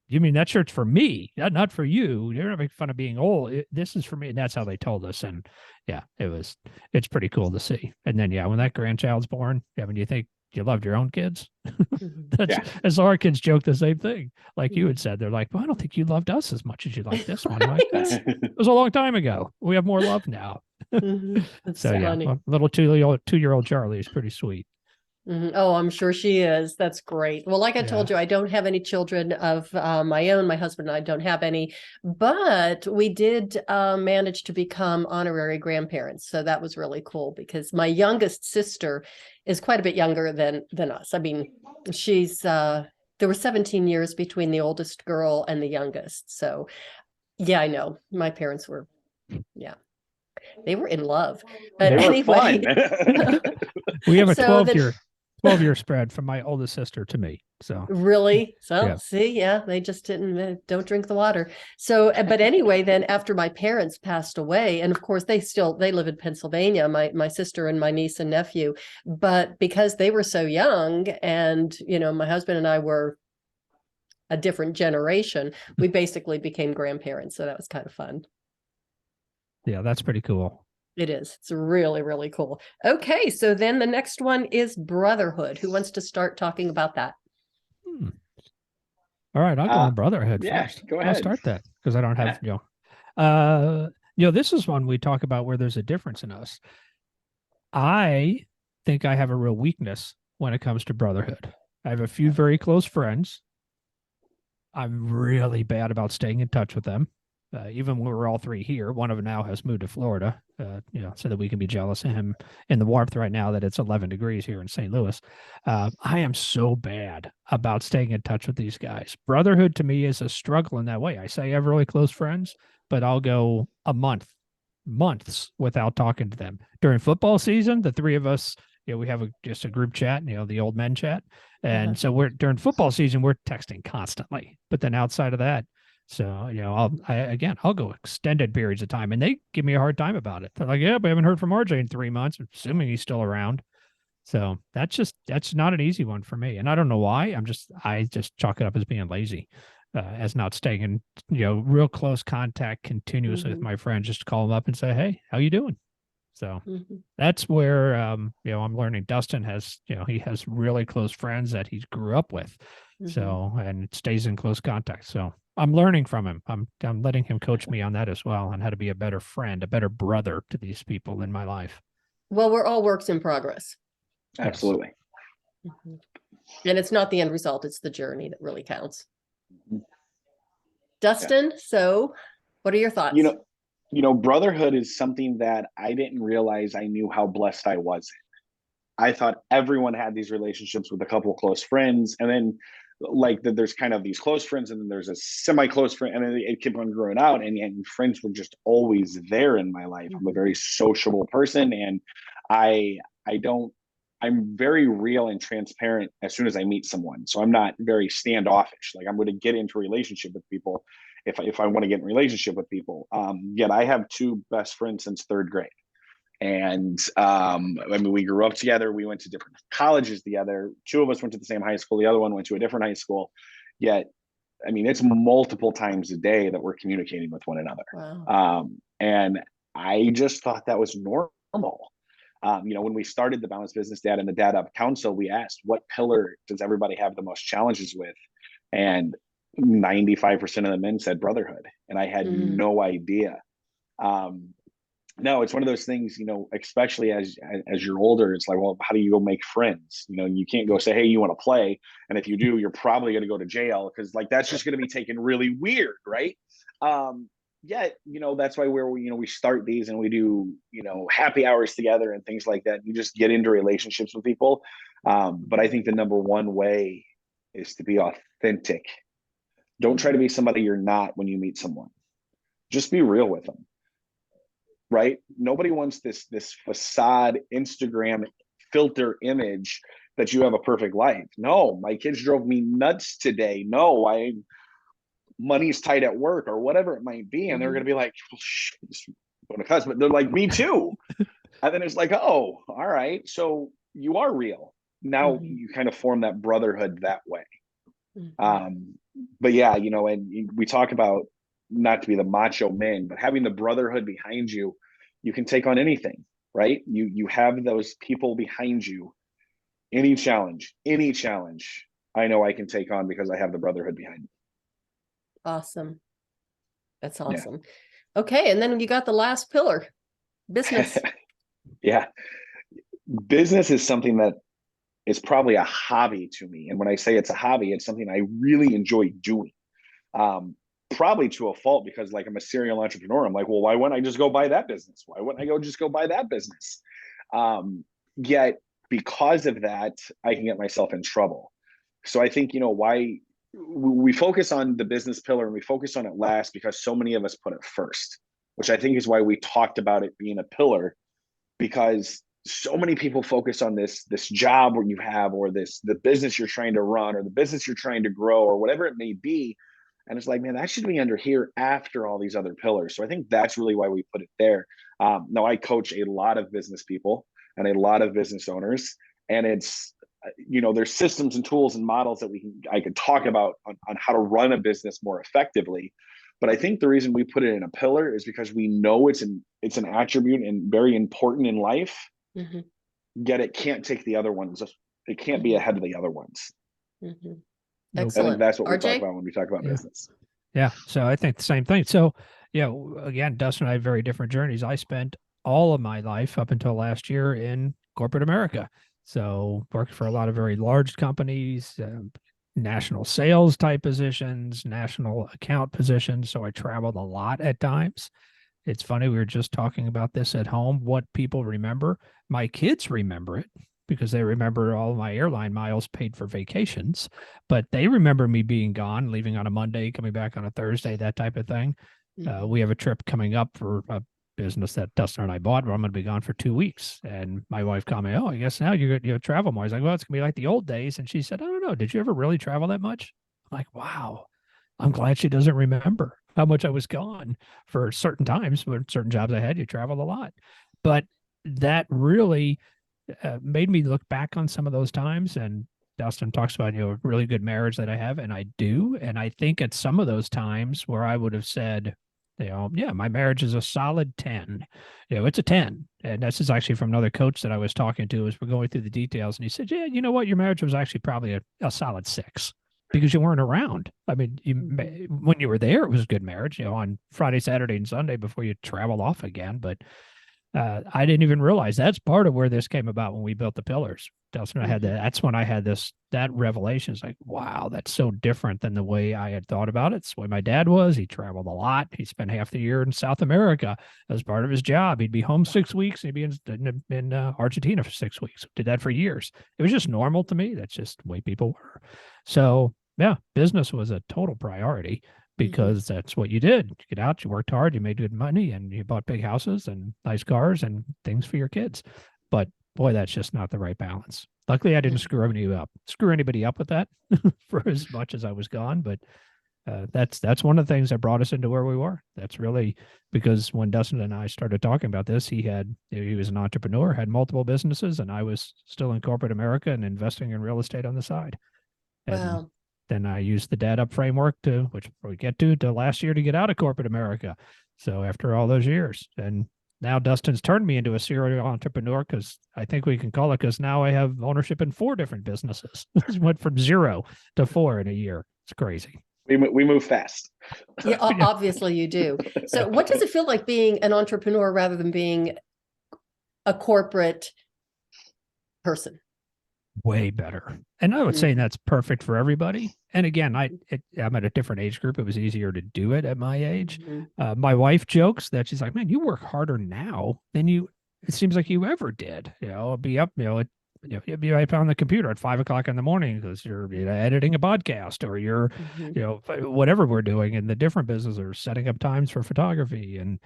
you mean that shirt's for me, not for you? You're not making fun of being old. This is for me. And that's how they told us. And yeah, it's pretty cool to see. And then, yeah, when that grandchild's born, yeah, when you think you loved your own kids, Mhm. as our kids joke the same thing. Like you Mhm. had said, they're like, well, I don't think you loved us as much as you like this one. I'm like, it was a long time ago. We have more love now. Mhm. That's So yeah, funny. well, little 2-year-old Charlie is pretty sweet. Mhm. Oh, I'm sure she is. That's great. Well, like I Yeah. told you, I don't have any children of my own. My husband and I don't have any, but we did manage to become honorary grandparents. So that was really cool because my youngest sister is quite a bit younger than us. I mean, she's there were 17 years between the oldest girl and the youngest. So yeah, I know. My parents were, yeah, they were in love. But They were anyway, fun. We have a so then 12-year spread from my oldest sister to me. So really? So yeah. see, yeah, they just didn't don't drink the water. So, but anyway, then after my parents passed away, and of course they live in Pennsylvania, my sister and my niece and nephew, but because they were so young, and my husband and I were a different generation, we basically became grandparents. So that was kind of fun. Yeah, that's pretty cool. It is. It's really, really cool. Okay, so then the next one is brotherhood. Who wants to start talking about that? Hmm. All right, I'll go on brotherhood Yeah, first. go I'll ahead. start that because I don't Yeah. have, this is one we talk about where there's a difference in us. I think I have a real weakness when it comes to brotherhood. I have a few very close friends. I'm really bad about staying in touch with them. Even when we're all three here, one of them now has moved to Florida, so that we can be jealous of him in the warmth right now that it's 11 degrees here in St. Louis. I am so bad about staying in touch with these guys. Brotherhood to me is a struggle in that way. I say I have really close friends, but I'll go months without talking to them. During football season, the three of us, we have just a group chat, the old men chat. And so we're during football season, we're texting constantly. But then outside of that, so I'll go extended periods of time, and they give me a hard time about it. They're like, "Yeah, but I haven't heard from RJ in 3 months," assuming he's still around. So that's not an easy one for me, and I don't know why. I just chalk it up as being lazy, as not staying in real close contact continuously with my friends. Just call them up and say, "Hey, how you doing?" So that's where I'm learning. Dustin has he has really close friends that he grew up with, so and it stays in close contact. So I'm learning from him. I'm letting him coach me on that as well, on how to be a better friend, a better brother to these people in my life. Well, we're all works in progress. Absolutely. And it's not the end result, it's the journey that really counts. Mhm. Dustin, so what are your thoughts? Brotherhood is something that I didn't realize I knew how blessed I was in. I thought everyone had these relationships with a couple of close friends, and then like that there's kind of these close friends, and then there's a semi-close friend, and then it kept on growing out, and friends were just always there in my life. I'm a very sociable person, and I don't I'm very real and transparent as soon as I meet someone. So I'm not very standoffish. Like I'm going to get into a relationship with people if I want to get in a relationship with people. Yet I have two best friends since third grade. And we grew up together. We went to different colleges together. Two of us went to the same high school. The other one went to a different high school. Yet, it's multiple times a day that we're communicating with one another. Wow. And I just thought that was normal. When we started the Balanced Business Dad and the Dad Up Council, we asked what pillar does everybody have the most challenges with? And 95% of the men said brotherhood. And I had Mm. no idea. Um, no, it's one of those things, you know, especially as you're older, it's like, well, how do you go make friends? You know, you can't go say, hey, you want to play? And if you do, you're probably going to go to jail, because like that's just going to be taken really weird, right? Yeah, you know, that's why we start these and we do, you know, happy hours together and things like that. You just get into relationships with people. But I think the number one way is to be authentic. Don't try to be somebody you're not when you meet someone. Just be real with them, right? Nobody wants this facade Instagram filter image that you have a perfect life. No, my kids drove me nuts today. No, money's tight at work or whatever it might be, and they're going to be like, well, going to cuss, but they're like, me too. And then it's like, oh, all right, so you are real. Now you kind of form that brotherhood that way. But yeah, you know, and we talk about not to be the macho men, but having the brotherhood behind you, you can take on anything, right? You have those people behind you. Any challenge, I know I can take on because I have the brotherhood behind me. Awesome. That's Yeah. awesome. Okay. And then you got the last pillar, business. Yeah. Business is something that is probably a hobby to me. And when I say it's a hobby, it's something I really enjoy doing. Probably to a fault, because like I'm a serial entrepreneur. I'm like, well, why wouldn't I just go buy that business? Why wouldn't I just go buy that business? Yet because of that, I can get myself in trouble. So I think, you know, why we focus on the business pillar and we focus on it last, because so many of us put it first, which I think is why we talked about it being a pillar, because so many people focus on this job where you have, or the business you're trying to run, or the business you're trying to grow, or whatever it may be. And it's like, man, that should be under here after all these other pillars. So I think that's really why we put it there. Now I coach a lot of business people and a lot of business owners, and it's, you know, there's systems and tools and models that I could talk about on how to run a business more effectively. But I think the reason we put it in a pillar is because we know it's an attribute and very important in life. Yet it can't take the other ones. It can't be ahead of the other ones. Excellent. I think that's what we talk RJ? about when we talk about business. Yeah. So I think the same thing. So, yeah, again, Dustin and I have very different journeys. I spent all of my life up until last year in corporate America. So worked for a lot of very large companies, national sales type positions, national account positions. So I traveled a lot at times. It's funny, we were just talking about this at home, what people remember. My kids remember it because they remember all my airline miles paid for vacations, but they remember me being gone, leaving on a Monday, coming back on a Thursday, that type of thing. We have a trip coming up for a business that Dustin and I bought where I'm going to be gone for 2 weeks. And my wife called me, oh, I guess now you travel more. I was like, well, it's going to be like the old days. And she said, I don't know. Did you ever really travel that much? I'm like, wow, I'm glad she doesn't remember how much I was gone for certain times. When certain jobs I had, you traveled a lot. But that really made me look back on some of those times. And Dustin talks about, you know, a really good marriage that I have, and I do. And I think at some of those times where I would have said, you know, yeah, my marriage is a solid 10. You know, it's a 10. And this is actually from another coach that I was talking to as we're going through the details. And he said, yeah, you know what? Your marriage was actually probably a solid 6 because you weren't around. I mean, when you were there, it was a good marriage, you know, on Friday, Saturday, and Sunday before you travel off again. But I didn't even realize that's part of where this came about when we built the pillars. Dustin, I had that. That's when I had that revelation. It's like, wow, that's so different than the way I had thought about it. It's the way my dad was. He traveled a lot. He spent half the year in South America as part of his job. He'd be home 6 weeks. And he'd be in Argentina for 6 weeks. Did that for years. It was just normal to me. That's just the way people were. So yeah, business was a total priority, because that's what you did. You get out, you worked hard, you made good money, and you bought big houses and nice cars and things for your kids. But boy, that's just not the right balance. Luckily, I didn't screw anybody up with that for as much as I was gone. But that's one of the things that brought us into where we were. That's really because when Dustin and I started talking about this, he was an entrepreneur, had multiple businesses, and I was still in corporate America and investing in real estate on the side. And then I used the dad up framework which we get to last year to get out of corporate America. So after all those years, and Now Dustin's turned me into a serial entrepreneur, because I think we can call it, because now I have ownership in 4 different businesses. Went from 0 to 4 in a year. It's crazy. We move fast. Yeah, obviously you do. So what does it feel like being an entrepreneur rather than being a corporate person? Way better. And I would say that's perfect for everybody. And again, I'm at a different age group. It was easier to do it at my age. My wife jokes that she's like, man, you work harder now than it seems like you ever did. I'll be up, you'll be right on the computer at 5 o'clock in the morning because you're editing a podcast, or you're, whatever we're doing in the different businesses, or setting up times for photography, and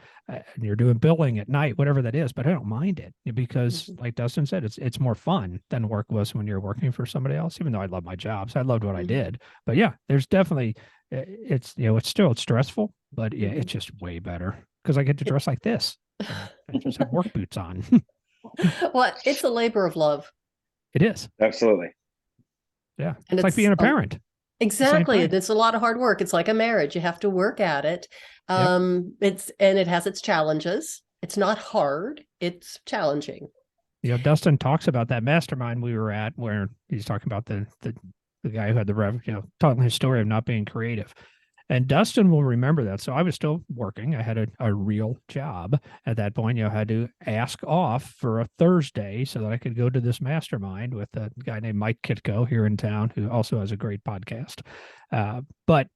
you're doing billing at night, whatever that is. But I don't mind it, because like Dustin said, it's more fun than work was when you're working for somebody else, even though I love my jobs. I loved what I did. But yeah, there's definitely, it's stressful, but yeah, it's just way better because I get to dress like this. I just have work boots on. Well, it's a labor of love. It is. Absolutely. Yeah. And it's like being a parent. Exactly. It's a lot of hard work. It's like a marriage. You have to work at it. It has its challenges. It's not hard. It's challenging. Dustin talks about that mastermind we were at, where he's talking about the guy who had telling his story of not being creative. And Dustin will remember that. So I was still working. I had a real job at that point. I had to ask off for a Thursday so that I could go to this mastermind with a guy named Mike Kitko here in town, who also has a great podcast. But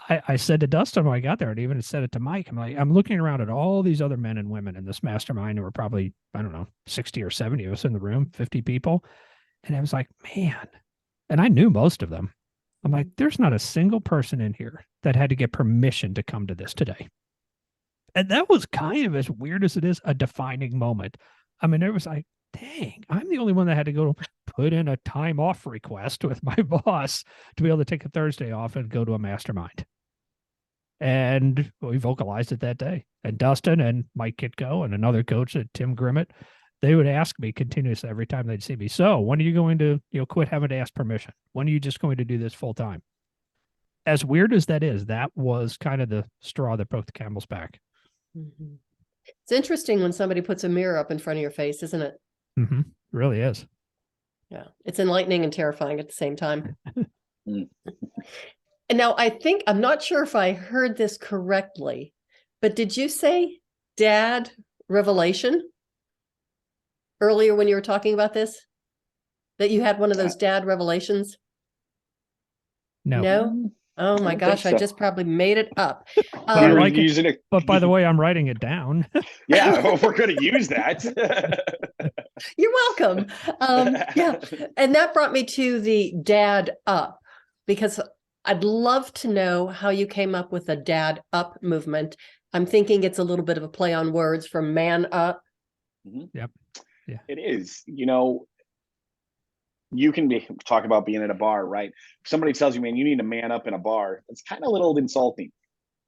I said to Dustin when I got there, and even said it to Mike, I'm looking around at all these other men and women in this mastermind who were probably, 60 or 70 of us in the room, 50 people. And I was like, man, and I knew most of them. I'm like, there's not a single person in here that had to get permission to come to this today. And that was kind of, as weird as it is, a defining moment. It was like, dang, I'm the only one that had to go put in a time off request with my boss to be able to take a Thursday off and go to a mastermind. And we vocalized it that day. And Dustin and Mike Kitko and another coach, Tim Grimmett, they would ask me continuously every time they'd see me, so when are you going to quit having to ask permission? When are you just going to do this full time? As weird as that is, that was kind of the straw that broke the camel's back. It's interesting when somebody puts a mirror up in front of your face, isn't it? It really is. Yeah. It's enlightening and terrifying at the same time. And now I'm not sure if I heard this correctly, but did you say dad revelation earlier when you were talking about this? That you had one of those dad revelations? No? Oh my gosh, I just probably made it up. But by the way, I'm writing it down. Yeah, we're going to use that. You're welcome. Yeah. And that brought me to the dad up, because I'd love to know how you came up with the dad up movement. I'm thinking it's a little bit of a play on words from man up. Yep. Yeah. It is. You can talk about being at a bar, right? If somebody tells you, man, you need to man up in a bar, it's kind of a little insulting.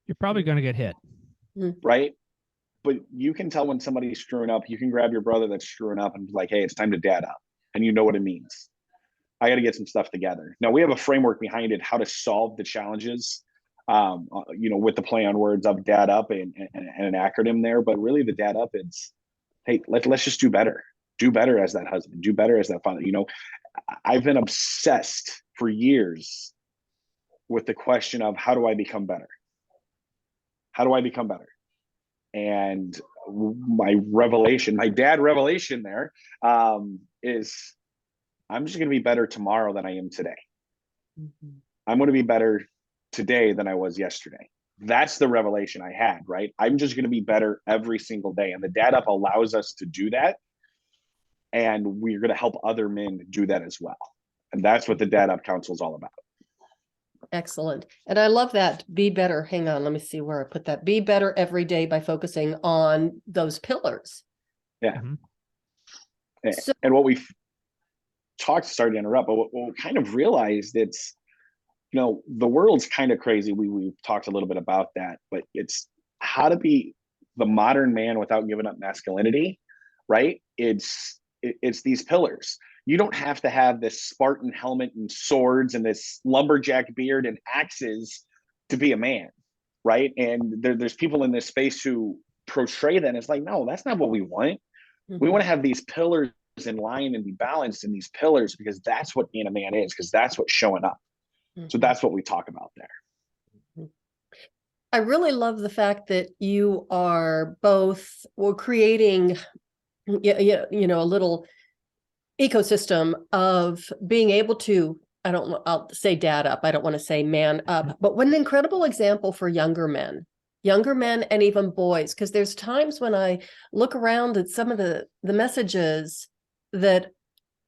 You're probably going to get hit. Right? But you can tell when somebody's screwing up. You can grab your brother that's screwing up and be like, hey, it's time to dad up. And you know what it means. I got to get some stuff together. Now, we have a framework behind it, how to solve the challenges, with the play on words of dad up and an acronym there. But really the dad up is, hey, let's just do better. Do better as that husband. Do better as that father. I've been obsessed for years with the question of, how do I become better? How do I become better? And my dad revelation there is, I'm just going to be better tomorrow than I am today. I'm going to be better today than I was yesterday. That's the revelation I had, right? I'm just going to be better every single day. And the dad up allows us to do that. And we're going to help other men do that as well. And that's what the Dad Up Council is all about. Excellent. And I love that. Be better. Hang on. Let me see where I put that. Be better every day by focusing on those pillars. Yeah. And what we've talked, sorry to interrupt, but what we kind of realized, it's, the world's kind of crazy. We've talked a little bit about that, but it's how to be the modern man without giving up masculinity, right? It's these pillars. You don't have to have this Spartan helmet and swords and this lumberjack beard and axes to be a man, right? And there's people in this space who portray that. And it's like, no, that's not what we want. We want to have these pillars in line and be balanced in these pillars, because that's what being a man is, because that's what's showing up. So that's what we talk about there. I really love the fact that you are both creating, a little ecosystem of being able to, I'll say dad up, I don't want to say man up, but what an incredible example for younger men and even boys, because there's times when I look around at some of the messages that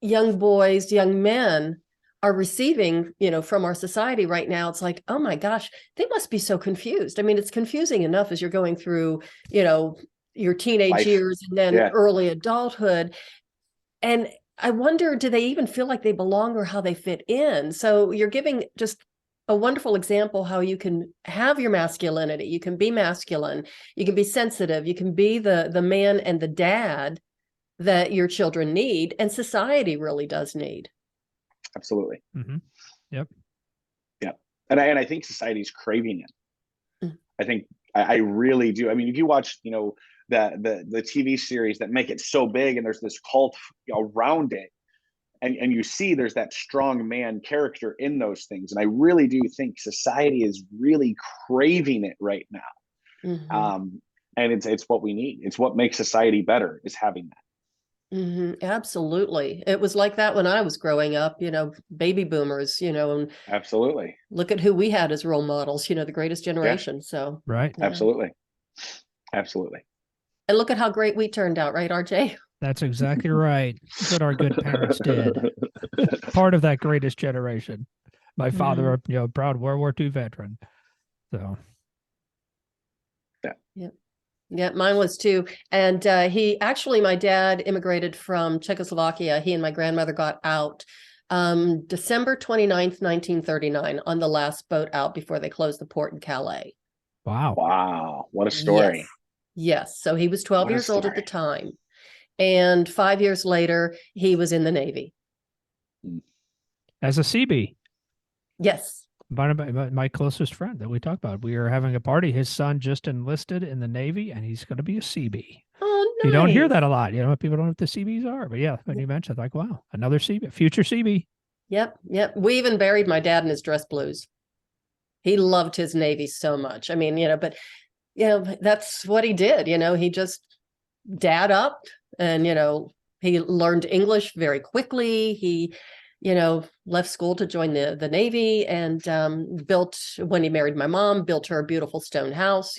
young boys, young men are receiving, from our society right now. It's like, oh my gosh, they must be so confused. I mean, it's confusing enough as you're going through, your teenage Life. years and then early adulthood. And I wonder, do they even feel like they belong or how they fit in? So you're giving just a wonderful example how you can have your masculinity. You can be masculine. You can be sensitive. You can be the man and the dad that your children need, and society really does need. Absolutely. Yep. And I think society's craving it. I think I really do. I mean, if you watch, the TV series that make it so big, and there's this cult around it, and you see there's that strong man character in those things. And I really do think society is really craving it right now. And it's what we need. It's what makes society better, is having that. Absolutely. It was like that when I was growing up, baby boomers, and Absolutely. look at who we had as role models, the greatest generation. So, right. Yeah. Absolutely. And look at how great we turned out, right, RJ? That's exactly right. What our good parents did. Part of that greatest generation. My father, proud World War II veteran. So. Yeah, mine was too. And my dad immigrated from Czechoslovakia. He and my grandmother got out December 29th, 1939, on the last boat out before they closed the port in Calais. Wow. What a story. Yes. So he was 12 years old at the time. And 5 years later, he was in the Navy. As a CB. Yes. My closest friend that we talked about. We are having a party. His son just enlisted in the Navy, and he's going to be a CB. Oh, nice. You don't hear that a lot. People don't know what the CBs are. But yeah, when you mentioned, like, wow, another CB, future CB. Yep. We even buried my dad in his dress blues. He loved his Navy so much. I mean, but that's what he did. He just dad up, and he learned English very quickly. He left school to join the Navy, and when he married my mom, built her a beautiful stone house.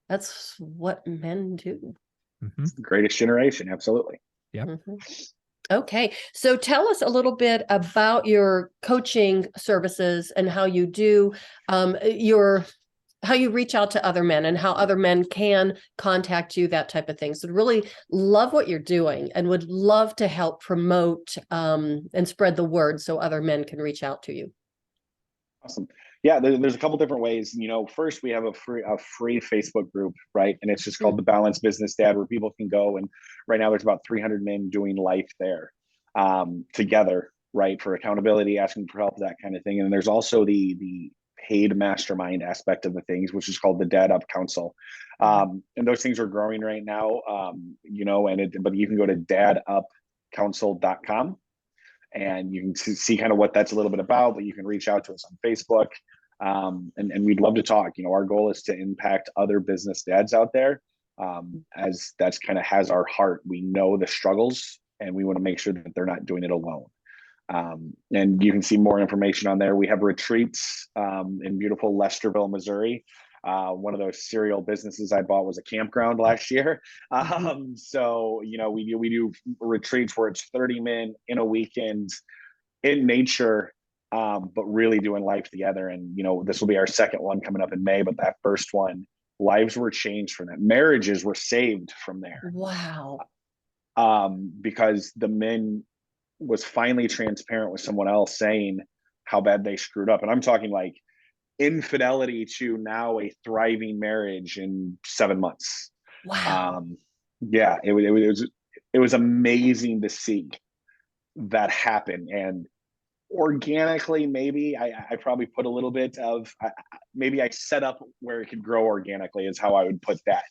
That's what men do. It's the greatest generation. Absolutely. Yeah. Okay. So tell us a little bit about your coaching services and how you do how you reach out to other men and how other men can contact you, that type of thing. So really love what you're doing and would love to help promote and spread the word so other men can reach out to you. Awesome. Yeah, there's a couple different ways. First, we have a free Facebook group, right? And it's just called the Balanced Business Dad, where people can go. And right now there's about 300 men doing life there together, right? For accountability, asking for help, that kind of thing. And there's also the paid mastermind aspect of the things, which is called the Dad Up Council. And those things are growing right now, but you can go to dadupcouncil.com. And you can see kind of what that's a little bit about, but you can reach out to us on Facebook. And we'd love to talk. Our goal is to impact other business dads out there, as that's kind of has our heart. We know the struggles, and we want to make sure that they're not doing it alone. And you can see more information on there. We have retreats in beautiful Lesterville, Missouri. One of those serial businesses I bought was a campground last year. So, we do retreats where it's 30 men in a weekend in nature, but really doing life together. And, this will be our second one coming up in May, but that first one, lives were changed from that. Marriages were saved from there. Wow. Because the men was finally transparent with someone else saying how bad they screwed up. And I'm talking like infidelity to now a thriving marriage in 7 months. Wow. It was amazing to see that happen. And Organically, maybe I probably put a little bit of, maybe I set up where it could grow organically is how I would put that.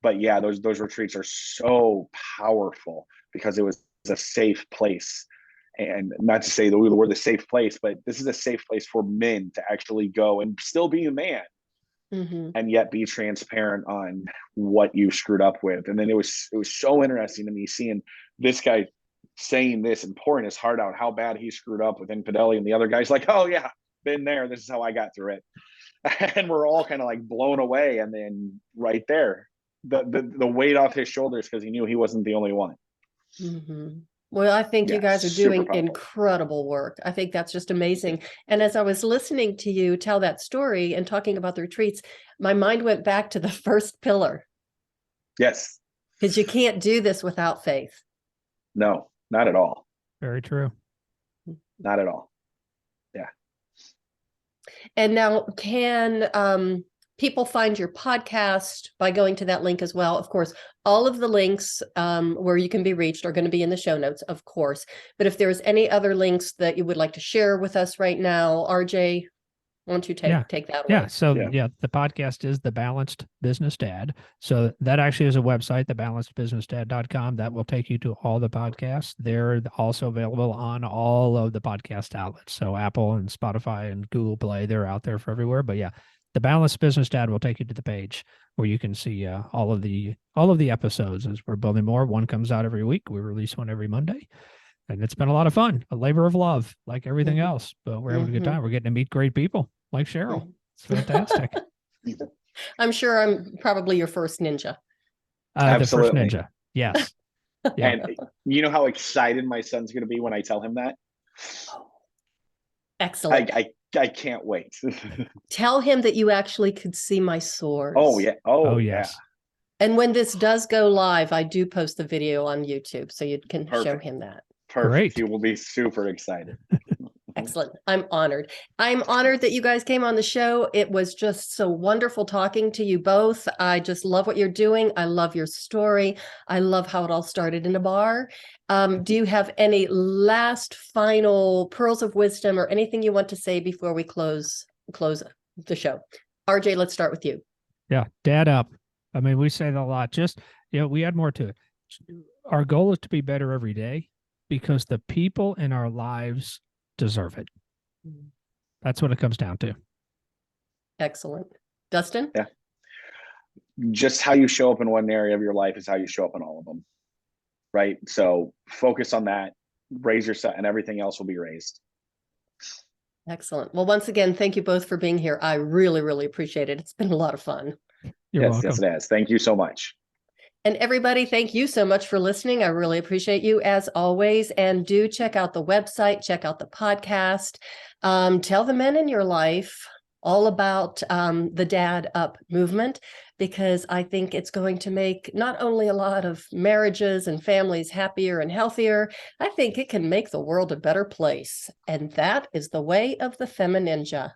But yeah, those retreats are so powerful because it was a safe place. And not to say that we're the safe place, but this is a safe place for men to actually go and still be a man, and yet be transparent on what you screwed up with. And then it was so interesting to me seeing this guy saying this and pouring his heart out, how bad he screwed up with infidelity, and the other guy's like, oh yeah, been there, this is how I got through it. And we're all kind of like blown away. And then right there, the weight off his shoulders, because he knew he wasn't the only one. Well, I think you guys are doing powerful. incredible work. I think that's just amazing. And as I was listening to you tell that story and talking about the retreats, my mind went back to the first pillar. Yes. Because you can't do this without faith. No, not at all. Very true. Not at all. Yeah. And now, can people find your podcast by going to that link as well? Of course, all of the links where you can be reached are going to be in the show notes, of course. But if there's any other links that you would like to share with us right now, RJ, why don't you take that away? Yeah. So the podcast is The Balanced Business Dad. So that actually is a website, thebalancedbusinessdad.com. That will take you to all the podcasts. They're also available on all of the podcast outlets. So Apple and Spotify and Google Play, they're out there for everywhere. But yeah, The Balanced Business Dad will take you to the page where you can see all of the episodes as we're building more. One comes out every week. We release one every Monday. And it's been a lot of fun, a labor of love, like everything else. But we're having a good time. We're getting to meet great people like Cheryl. It's fantastic. I'm sure I'm probably your first ninja. The first ninja. Yes. Yeah. And you know how excited my son's going to be when I tell him that? Excellent. I can't wait. Tell him that you actually could see my sores. Oh, yeah. Oh, yes. Yeah. And when this does go live, I do post the video on YouTube, so you can show him that. Perfect. Great. He will be super excited. Excellent. I'm honored. I'm honored that you guys came on the show. It was just so wonderful talking to you both. I just love what you're doing. I love your story. I love how it all started in a bar. Do you have any last final pearls of wisdom or anything you want to say before we close the show? RJ, let's start with you. Yeah. Dad up. I mean, we say that a lot. Just, we add more to it. Our goal is to be better every day because the people in our lives deserve it. That's what it comes down to. Excellent. Dustin? Yeah. Just how you show up in one area of your life is how you show up in all of them. Right? So focus on that, raise yourself, and everything else will be raised. Excellent. Well, once again, thank you both for being here. I really, really appreciate it. It's been a lot of fun. You're welcome. Yes, it is. Thank you so much. And everybody, thank you so much for listening. I really appreciate you as always. And do check out the website, check out the podcast. Tell the men in your life all about the Dad Up movement, because I think it's going to make not only a lot of marriages and families happier and healthier, I think it can make the world a better place. And that is the way of the FemiNinja.